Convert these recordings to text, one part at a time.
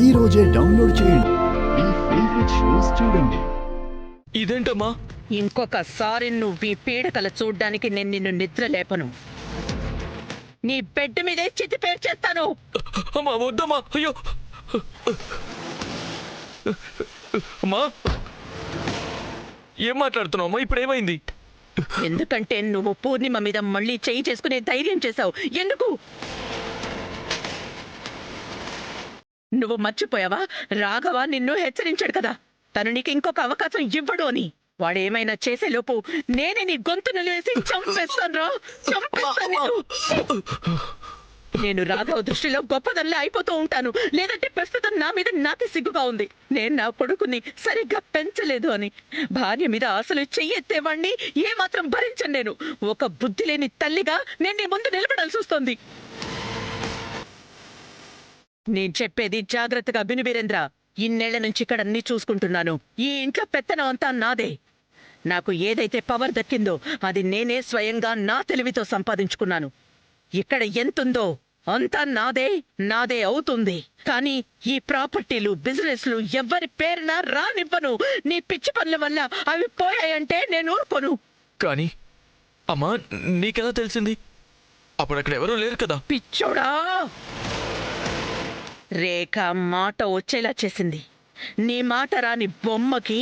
ఈ రోజే డౌన్లోడ్ చేయండి. మీ ఫేవరెట్ షోస్ చూడండి. ఇదేంటమ్మా? ఇంకొకసారి నువ్వు ఈ పీడకల చూడ్డానికి నేను నిన్ను నిద్ర లేపను. నీ బెడ్ మీదే చితి పేరు చేస్తాను. అమ్మా వద్దమ్మా, అయ్యో అమ్మా. ఏం మాట్లాడుతున్నావు అమ్మా? ఇప్పుడు ఏమైంది? ఎందుకంటే నువ్వు పూర్ణిమ మీద మళ్ళీ చెయ్యి చేసుకునే ధైర్యం చేశావు. ఎందుకు? నువ్వు మర్చిపోయావా? రాఘవ నిన్ను హెచ్చరించాడు కదా, తను నీకు ఇంకొక అవకాశం ఇవ్వడు అని. వాడేమైనా చేసేలోపు నేనే నీ గొంతును లేసి చంపేస్తాను. నేను రాఘవ దృష్టిలో గొప్పదల్లా అయిపోతూ ఉంటాను. లేదంటే ప్రస్తుతం నా మీద నాకే సిగ్గుగా ఉంది. నేను నా కొడుకుని సరిగ్గా పెంచలేదు అని. భార్య మీద అసలు చెయ్యెత్తేవాణ్ణి ఏమాత్రం భరించను నేను. ఒక బుద్ధి లేని తల్లిగా నేను నీ ముందు నిలబడాల్సి వస్తుంది. నేను చెప్పేది జాగ్రత్తగా విను వీరేంద్ర. ఇన్నేళ్ల నుంచి ఇక్కడ అన్ని చూసుకుంటున్నాను. ఈ ఇంట్లో పెత్తనం అంతా నాదే. నాకు ఏదైతే పవర్ దక్కిందో అది నేనే స్వయంగా నా తెలివితో సంపాదించుకున్నాను. ఇక్కడ ఎంతుందో అంతా నాదే అవుతుంది. కానీ ఈ ప్రాపర్టీలు, బిజినెస్లు ఎవరి పేరున రానివ్వను. నీ పిచ్చి పనుల వల్ల అవి పోయాయంటే నేను ఊరుకోను. కానీ అమ్మా, నీకెలా తెలిసింది? అప్పుడు అక్కడ ఎవరూ లేరు కదా. పిచ్చోడా, రేఖ మాట వచ్చేలా చేసింది. నీ మాట రాని బొమ్మకి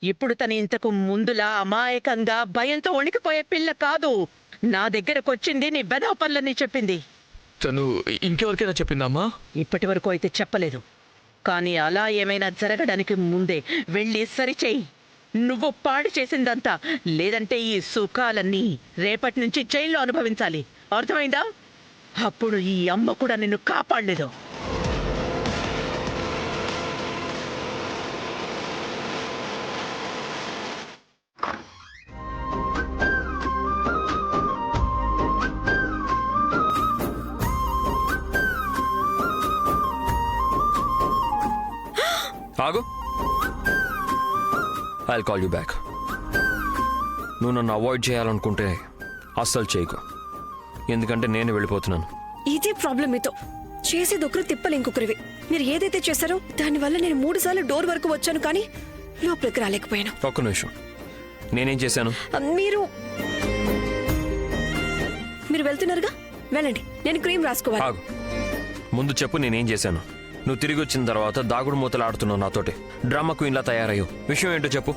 ఇప్పుడు తను ఇంతకు ముందులా అమాయకంగా భయంతో వణికిపోయే పిల్ల కాదు. నా దగ్గరకు వచ్చింది నీ బెదవ పనులని చెప్పింది. తను ఇంకెవరికైనా చెప్పిందమ్మా? ఇప్పటి వరకు అయితే చెప్పలేదు. కానీ అలా ఏమైనా జరగడానికి ముందే వెళ్ళి సరిచేయి. నువ్వు పాడు చేసిందంతా. లేదంటే ఈ సుఖాలన్నీ రేపటి నుంచి జైల్లో అనుభవించాలి. అర్థమైందా? అప్పుడు ఈ అమ్మ కూడా నిన్ను కాపాడలేదు. ఆగు. I'll call you back. నువ్వు నన్ను అవాయిడ్ చేయాలనుకుంటే అస్సలు చేయకు. ఎందుకంటే నేను వెళ్ళిపోతున్నాను. ఇదే ప్రాబ్లం మీతో. చేసేది ఒకరు తిప్పలు ఇంకొకరివి. మీరు ఏదైతే చేశారో దానివల్ల నేను 3 సార్లు డోర్ వరకు వచ్చాను, కానీ లోపలికి రాలేకపోయాను. ఒక్క నిమిషం, నేనేం చేశాను? మీరు వెళ్తున్నారుగా, వెళ్ళండి. నేను క్రీమ్ రాసుకోవాలి. ఆగు. ముందు చెప్పు, నేనేం చేశాను? నువ్వు తిరిగి వచ్చిన తర్వాత దాగుడు మూతలు ఆడుతున్నావు నాతోటి. డ్రామా క్వీన్లా తయారయ్యో. విషయం ఏంటో చెప్పు.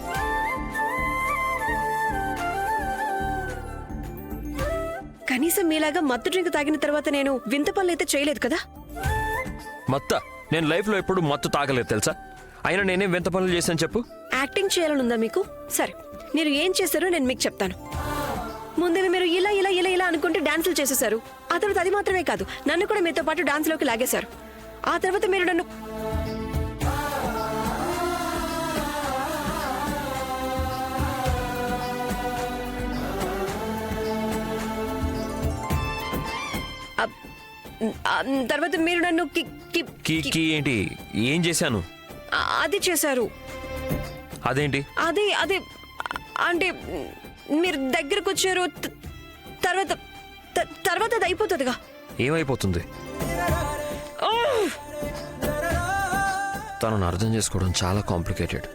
కనీసం మీలాగా మత్తు డ్రింక్ తాగిన తర్వాత నేను వింత పనులు అయితే చేయలేదు కదా. మత్త? నేను లైఫ్లో ఎప్పుడు మత్తు తాగలేదు తెలుసా. అయినా నేనేం వింత పనులు చేశాను చెప్పు. యాక్టింగ్ చేయాలనుందా మీకు? సరే, మీరు ఏం చేశారో నేను మీకు చెప్తాను. ముందే మీరు ఇలా ఇలా ఇలా ఇలా అనుకుంటూ డాన్సులు చేసేశారు. ఆ తర్వాత అది మాత్రమే కాదు, నన్ను కూడా మీతో పాటు డాన్స్లోకి లాగేశారు. ఆ తర్వాత మీరు నన్ను తర్వాత మీరు నన్ను ఏంటి ఏం చేశాను? అది చేశారు. అదేంటి? అదే అదే అంటే మీరు దగ్గరకు వచ్చారు. తర్వాత తర్వాత అది అయిపోతుందిగా. ఏమైపోతుంది? తనను అర్థం చేసుకోవడం చాలా కాంప్లికేటెడ్.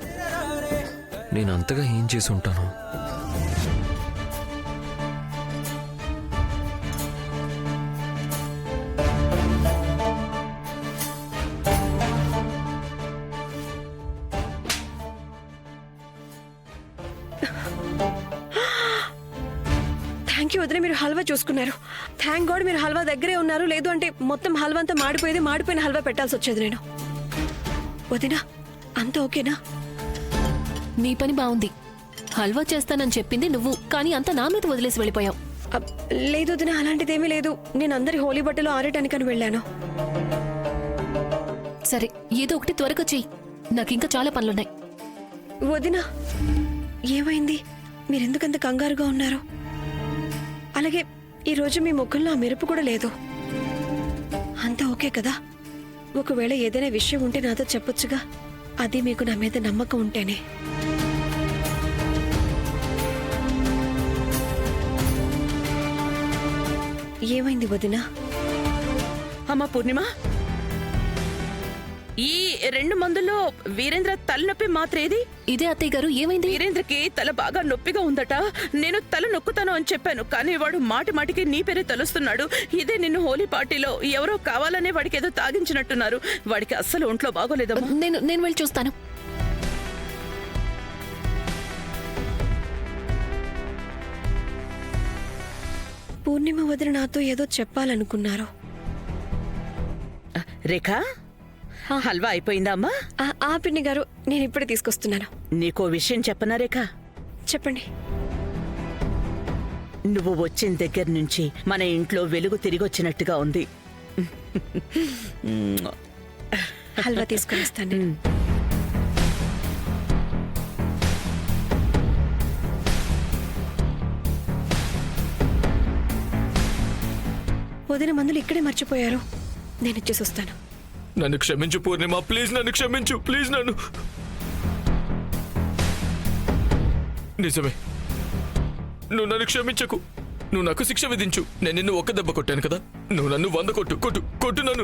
నేను అంతగా ఏం చేసి ఉంటాను? థ్యాంక్ యూ వదిలే, మీరు హల్వా చూసుకున్నారు. థ్యాంక్ గాడ్ మీరు హల్వా దగ్గరే ఉన్నారు. లేదు అంటే మొత్తం హల్వా అంతా మాడిపోయిన హల్వా పెట్టాల్సి వచ్చేది నేను. వదినా, అంత ఓకేనా? నీ పని బాగుంది. హల్వా చేస్తానని చెప్పింది నువ్వు, కానీ అంతా నా మీద వదిలేసి వెళ్ళిపోయావు. లేదు వదినా, అలాంటిదేమీ లేదు. నేను అందరి హోలీ బట్టలు ఆరేటానికని వెళ్ళాను. సరే, ఏదో ఒకటి త్వరగా చెయ్యి. నాకింకా చాలా పనులున్నాయి. వదినా, ఏమైంది? మీరెందుకంత కంగారుగా ఉన్నారు? అలాగే ఈరోజు మీ ముఖంలో ఆ మెరుపు కూడా లేదు. అంతా ఓకే కదా? ఒకవేళ ఏదైనా విషయం ఉంటే నాతో చెప్పొచ్చుగా. అది మీకు నా మీద నమ్మకం ఉంటేనే. ఏమైంది వదినా? అమ్మా పూర్ణిమ, ఈ 2 మందుల్లో వీరేంద్ర తలనొప్పి మాత్ర ఏది? ఇదే అత్తయ్య గారు, ఏమైంది? వీరేంద్రకి తల బాగా నొప్పిగా ఉందట. నేను తల నొక్కుతాను అని చెప్పాను, కానీ వాడు మాటి మాటికి నీ పేరే తలుస్తున్నాడు. ఇదే నిన్ను హోలీ పార్టీలో ఎవరో కావాలనే వాడికి ఏదో తాగించినట్టున్నారు. వాడికి అస్సలు ఒంట్లో బాగోలేదమ్మా. నేను వెళ్ళి చూస్తాను. పూర్ణిమ వదిన నాతో ఏదో చెప్పాలనుకున్నారు. రేఖా, హల్వా అయిపోయిందా అమ్మా? ఆ పిన్ని గారు, నేను ఇప్పుడే తీసుకొస్తున్నాను. నీకో విషయం చెప్పనా రేఖా? చెప్పండి. నువ్వు వచ్చిన దగ్గర నుంచి మన ఇంట్లో వెలుగు తిరిగొచ్చినట్టుగా ఉంది. హల్వా తీసుకొని వస్తాను. వదిన మందులు ఇక్కడే మర్చిపోయారు. నేను ఇచ్చేసి వస్తాను. నన్ను క్షమించు పూర్ణిమ, ప్లీజ్ నన్ను క్షమించు, ప్లీజ్ నన్ను. నిజమే, నువ్వు నన్ను క్షమించకు. నువ్వు నాకు శిక్ష విధించు. నేను నిన్ను ఒక్క దెబ్బ కొట్టాను కదా, నువ్వు నన్ను 100 కొట్టు,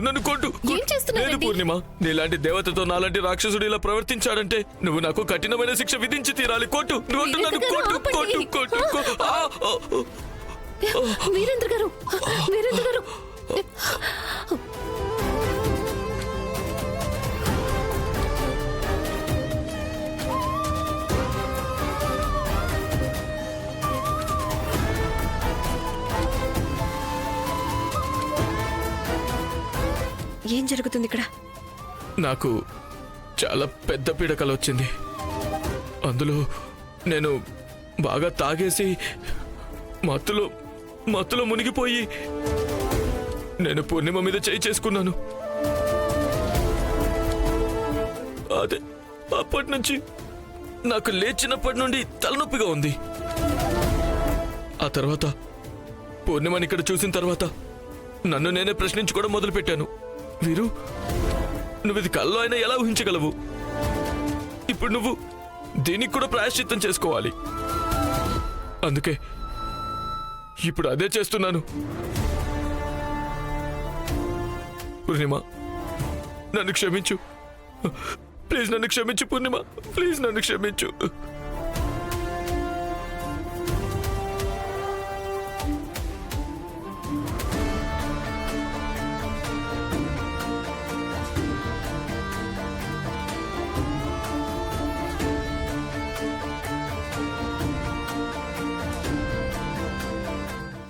నన్ను కొట్టు. ఏం చేస్తున్నావు? లేదు పూర్ణిమ, నీలాంటి దేవతతో నాలాంటి రాక్షసుడు ఇలా ప్రవర్తించాడంటే నువ్వు నాకు కఠినమైన శిక్ష విధించి తీరాలి. కొట్టు, నన్ను కొట్టు. వీరేంద్ర గారు, వీరేంద్ర గారు. ఏం జరుగుతుంది ఇక్కడ? నాకు చాలా పెద్ద పీడకల వచ్చింది. అందులో నేను బాగా తాగేసి మత్తులో మునిగిపోయి నేను పూర్ణిమ మీద చేయి చేసుకున్నాను. అదే అప్పటి నుంచి నాకు లేచినప్పటి నుండి తలనొప్పిగా ఉంది. ఆ తర్వాత పూర్ణిమని ఇక్కడ చూసిన తర్వాత నన్ను నేనే ప్రశ్నించుకోవడం మొదలుపెట్టాను. వీరు, నువ్వు ఇది కల్లో అయినా ఎలా ఊహించగలవు? ఇప్పుడు నువ్వు దీనికి కూడా ప్రాయశ్చిత్తం చేసుకోవాలి. అందుకే ఇప్పుడు అదే చేస్తున్నాను. పూర్ణిమ, నన్ను క్షమించు. ప్లీజ్ నన్ను క్షమించు పూర్ణిమ, ప్లీజ్ నన్ను క్షమించు.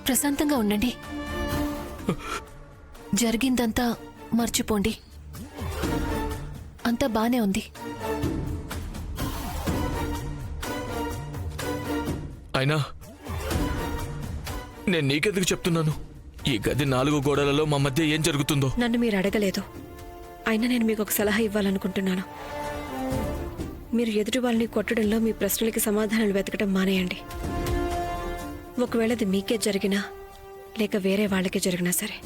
ప్రశాంతంగా ఉండండి. జరిగిందంతా మర్చిపోండి. అంతా బానే ఉంది. అయినా నేను నీకెందుకు చెప్తున్నాను? ఈ గది 4 గోడలలో మా మధ్య ఏం జరుగుతుందో నన్ను మీరు అడగలేదు. అయినా నేను మీకు ఒక సలహా ఇవ్వాలనుకుంటున్నాను. మీరు ఎదుటి వాళ్ళని కొట్టడంలో మీ ప్రశ్నలకి సమాధానాలు వెతకడం మానేయండి. ఒకవేళ అది మీకే జరిగినా లేక వేరే వాళ్ళకి జరిగినా సరే,